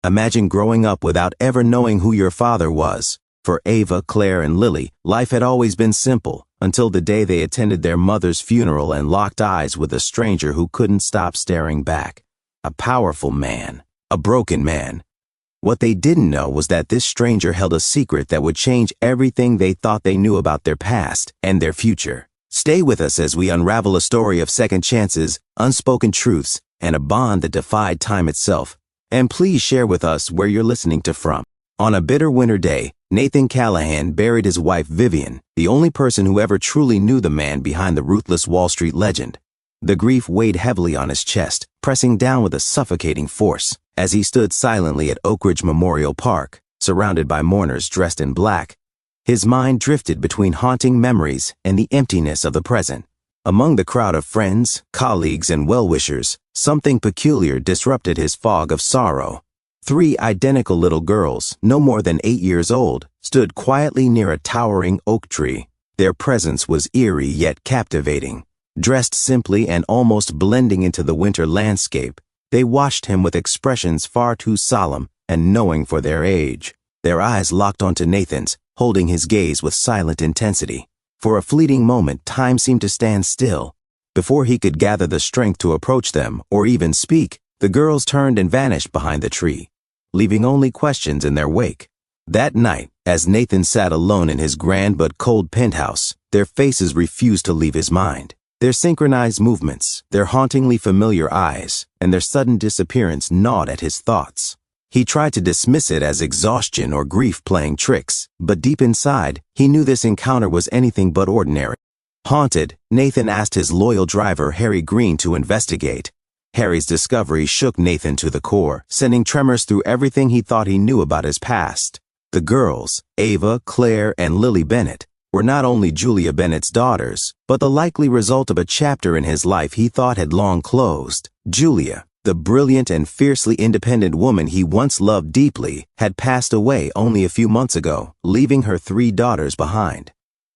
Imagine growing up without ever knowing who your father was. For Ava, Claire, and Lily, life had always been simple, until the day they attended their mother's funeral and locked eyes with a stranger who couldn't stop staring back. A powerful man. A broken man. What they didn't know was that this stranger held a secret that would change everything they thought they knew about their past and their future. Stay with us as we unravel a story of second chances, unspoken truths, and a bond that defied time itself. And please share with us where you're listening to from. On a bitter winter day, Nathan Callahan buried his wife Vivian, the only person who ever truly knew the man behind the ruthless Wall Street legend. The grief weighed heavily on his chest, pressing down with a suffocating force, as he stood silently at Oak Ridge Memorial Park, surrounded by mourners dressed in black. His mind drifted between haunting memories and the emptiness of the present. Among the crowd of friends, colleagues, and well-wishers, something peculiar disrupted his fog of sorrow. 3 identical little girls, no more than 8 years old, stood quietly near a towering oak tree. Their presence was eerie yet captivating. Dressed simply and almost blending into the winter landscape, they watched him with expressions far too solemn and knowing for their age. Their eyes locked onto Nathan's, holding his gaze with silent intensity. For a fleeting moment, time seemed to stand still. Before he could gather the strength to approach them or even speak, the girls turned and vanished behind the tree, leaving only questions in their wake. That night, as Nathan sat alone in his grand but cold penthouse, their faces refused to leave his mind. Their synchronized movements, their hauntingly familiar eyes, and their sudden disappearance gnawed at his thoughts. He tried to dismiss it as exhaustion or grief playing tricks, but deep inside, he knew this encounter was anything but ordinary. Haunted, Nathan asked his loyal driver Harry Green to investigate. Harry's discovery shook Nathan to the core, sending tremors through everything he thought he knew about his past. The girls, Ava, Claire, and Lily Bennett, were not only Julia Bennett's daughters, but the likely result of a chapter in his life he thought had long closed. Julia, the brilliant and fiercely independent woman he once loved deeply, had passed away only a few months ago, leaving her 3 daughters behind.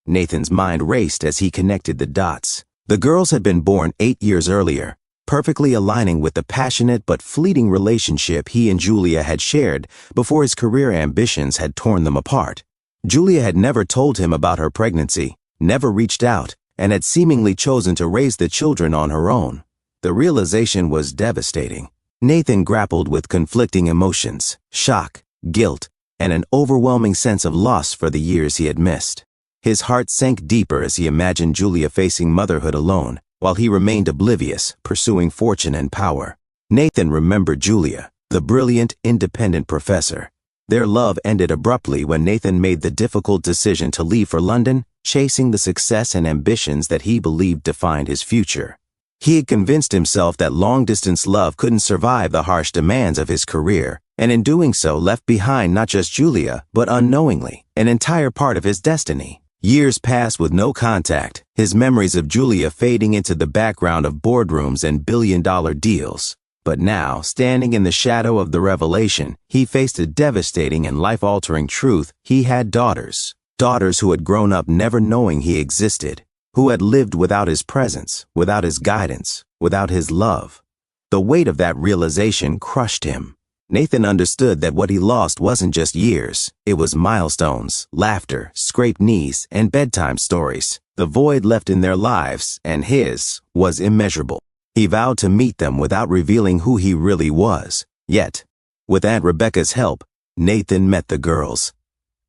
Nathan's mind raced as he connected the dots. The girls had been born 8 years earlier, perfectly aligning with the passionate but fleeting relationship he and Julia had shared before his career ambitions had torn them apart. Julia had never told him about her pregnancy, never reached out, and had seemingly chosen to raise the children on her own. The realization was devastating. Nathan grappled with conflicting emotions, shock, guilt, and an overwhelming sense of loss for the years he had missed. His heart sank deeper as he imagined Julia facing motherhood alone, while he remained oblivious, pursuing fortune and power. Nathan remembered Julia, the brilliant, independent professor. Their love ended abruptly when Nathan made the difficult decision to leave for London, chasing the success and ambitions that he believed defined his future. He had convinced himself that long-distance love couldn't survive the harsh demands of his career, and in doing so left behind not just Julia, but unknowingly, an entire part of his destiny. Years passed with no contact, his memories of Julia fading into the background of boardrooms and billion-dollar deals. But now, standing in the shadow of the revelation, he faced a devastating and life-altering truth. He had daughters. Daughters who had grown up never knowing he existed, who had lived without his presence, without his guidance, without his love. The weight of that realization crushed him. Nathan understood that what he lost wasn't just years. It was milestones, laughter, scraped knees, and bedtime stories. The void left in their lives, and his, was immeasurable. He vowed to meet them without revealing who he really was. Yet, with Aunt Rebecca's help, Nathan met the girls.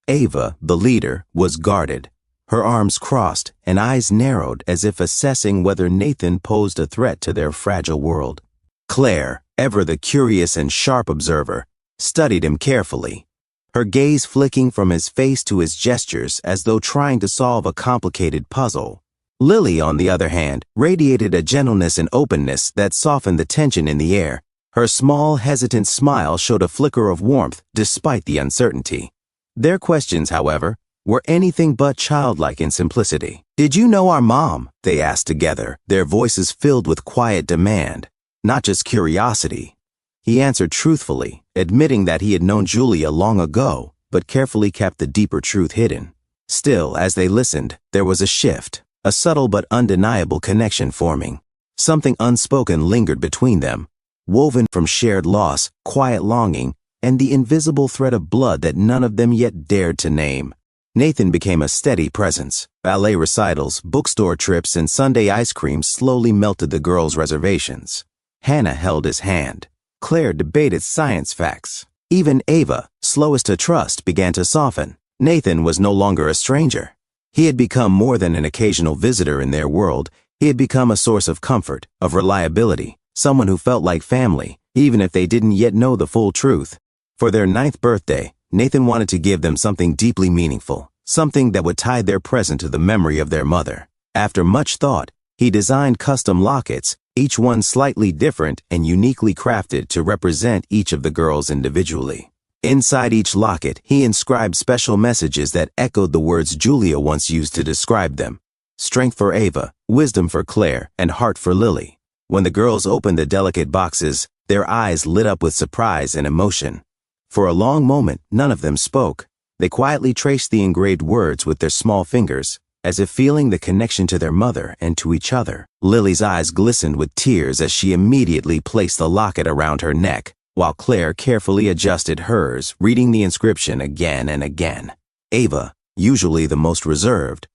Ava, the leader, was guarded, her arms crossed and eyes narrowed as if assessing whether Nathan posed a threat to their fragile world. Claire, ever the curious and sharp observer, studied him carefully, her gaze flicking from his face to his gestures as though trying to solve a complicated puzzle. Lily, on the other hand, radiated a gentleness and openness that softened the tension in the air. Her small, hesitant smile showed a flicker of warmth despite the uncertainty. Their questions, however, were anything but childlike in simplicity. "Did you know our mom?" they asked together, their voices filled with quiet demand, not just curiosity. He answered truthfully, admitting that he had known Julia long ago, but carefully kept the deeper truth hidden. Still, as they listened, there was a shift, a subtle but undeniable connection forming. Something unspoken lingered between them, woven from shared loss, quiet longing, and the invisible thread of blood that none of them yet dared to name. Nathan became a steady presence. Ballet recitals, bookstore trips, and Sunday ice cream slowly melted the girls' reservations. Hannah held his hand. Claire debated science facts. Even Ava, slowest to trust, began to soften. Nathan was no longer a stranger. He had become more than an occasional visitor in their world. He had become a source of comfort, of reliability, someone who felt like family, even if they didn't yet know the full truth. For their 9th birthday, Nathan wanted to give them something deeply meaningful, something that would tie their present to the memory of their mother. After much thought, he designed custom lockets, each one slightly different and uniquely crafted to represent each of the girls individually. Inside each locket, he inscribed special messages that echoed the words Julia once used to describe them: strength for Ava, wisdom for Claire, and heart for Lily. When the girls opened the delicate boxes, their eyes lit up with surprise and emotion. For a long moment, none of them spoke. They quietly traced the engraved words with their small fingers, as if feeling the connection to their mother and to each other. Lily's eyes glistened with tears as she immediately placed the locket around her neck, while Claire carefully adjusted hers, reading the inscription again and again. Ava, usually the most reserved,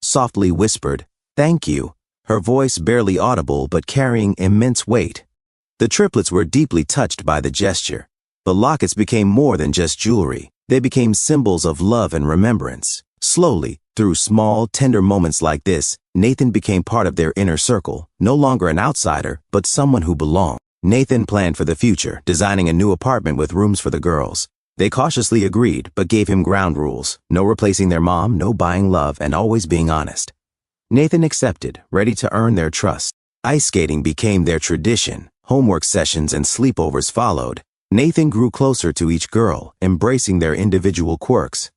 softly whispered, "Thank you," her voice barely audible but carrying immense weight. The triplets were deeply touched by the gesture. The lockets became more than just jewelry. They became symbols of love and remembrance. Slowly, through small, tender moments like this, Nathan became part of their inner circle, no longer an outsider, but someone who belonged. Nathan planned for the future, designing a new apartment with rooms for the girls. They cautiously agreed, but gave him ground rules: no replacing their mom, no buying love, and always being honest. Nathan accepted, ready to earn their trust. Ice skating became their tradition. Homework sessions and sleepovers followed. Nathan grew closer to each girl, embracing their individual quirks.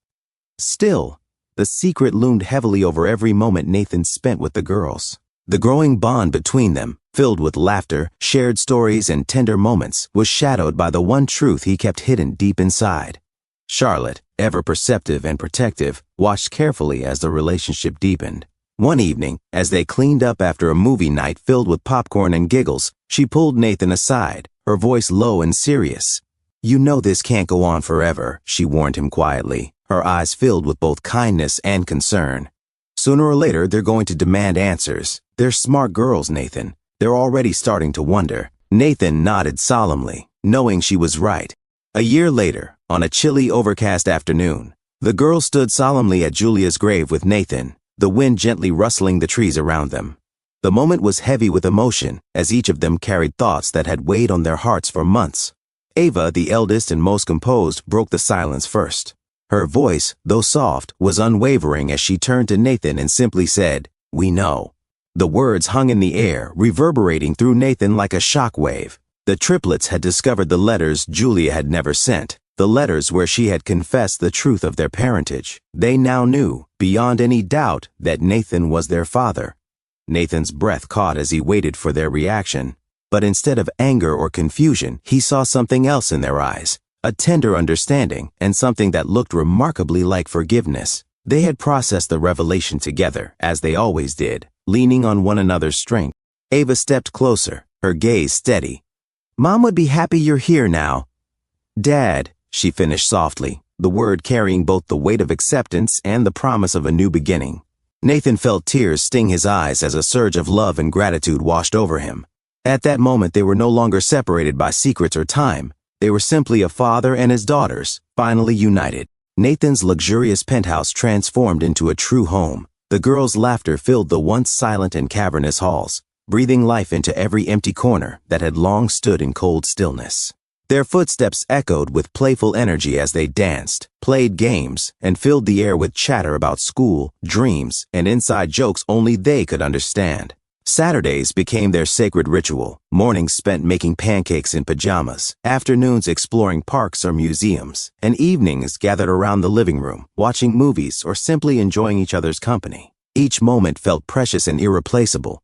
Still, the secret loomed heavily over every moment Nathan spent with the girls. The growing bond between them, filled with laughter, shared stories, and tender moments, was shadowed by the one truth he kept hidden deep inside. Charlotte, ever perceptive and protective, watched carefully as the relationship deepened. One evening, as they cleaned up after a movie night filled with popcorn and giggles, she pulled Nathan aside, her voice low and serious. "You know this can't go on forever," she warned him quietly, her eyes filled with both kindness and concern. "Sooner or later, they're going to demand answers. They're smart girls, Nathan. They're already starting to wonder." Nathan nodded solemnly, knowing she was right. A year later, on a chilly, overcast afternoon, the girls stood solemnly at Julia's grave with Nathan, the wind gently rustling the trees around them. The moment was heavy with emotion, as each of them carried thoughts that had weighed on their hearts for months. Ava, the eldest and most composed, broke the silence first. Her voice, though soft, was unwavering as she turned to Nathan and simply said, "We know." The words hung in the air, reverberating through Nathan like a shock wave. The triplets had discovered the letters Julia had never sent, the letters where she had confessed the truth of their parentage. They now knew, beyond any doubt, that Nathan was their father. Nathan's breath caught as he waited for their reaction. But instead of anger or confusion, he saw something else in their eyes, a tender understanding, and something that looked remarkably like forgiveness. They had processed the revelation together, as they always did, leaning on one another's strength. Ava stepped closer, her gaze steady. "Mom would be happy you're here now." "Dad," she finished softly, the word carrying both the weight of acceptance and the promise of a new beginning. Nathan felt tears sting his eyes as a surge of love and gratitude washed over him. At that moment, they were no longer separated by secrets or time. They were simply a father and his daughters, finally united. Nathan's luxurious penthouse transformed into a true home. The girls' laughter filled the once silent and cavernous halls, breathing life into every empty corner that had long stood in cold stillness. Their footsteps echoed with playful energy as they danced, played games, and filled the air with chatter about school, dreams, and inside jokes only they could understand. Saturdays became their sacred ritual, mornings spent making pancakes in pajamas, afternoons exploring parks or museums, and evenings gathered around the living room, watching movies or simply enjoying each other's company. Each moment felt precious and irreplaceable.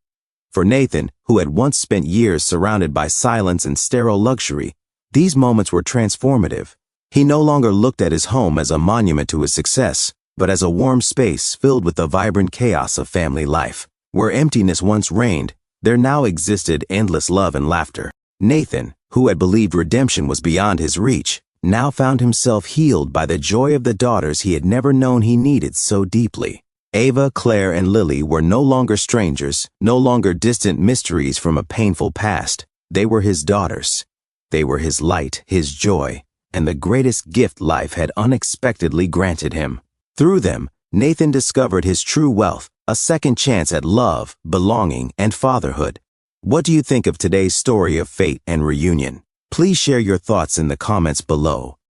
For Nathan, who had once spent years surrounded by silence and sterile luxury, these moments were transformative. He no longer looked at his home as a monument to his success, but as a warm space filled with the vibrant chaos of family life. Where emptiness once reigned, there now existed endless love and laughter. Nathan, who had believed redemption was beyond his reach, now found himself healed by the joy of the daughters he had never known he needed so deeply. Ava, Claire, and Lily were no longer strangers, no longer distant mysteries from a painful past. They were his daughters. They were his light, his joy, and the greatest gift life had unexpectedly granted him. Through them, Nathan discovered his true wealth, a second chance at love, belonging, and fatherhood. What do you think of today's story of fate and reunion? Please share your thoughts in the comments below.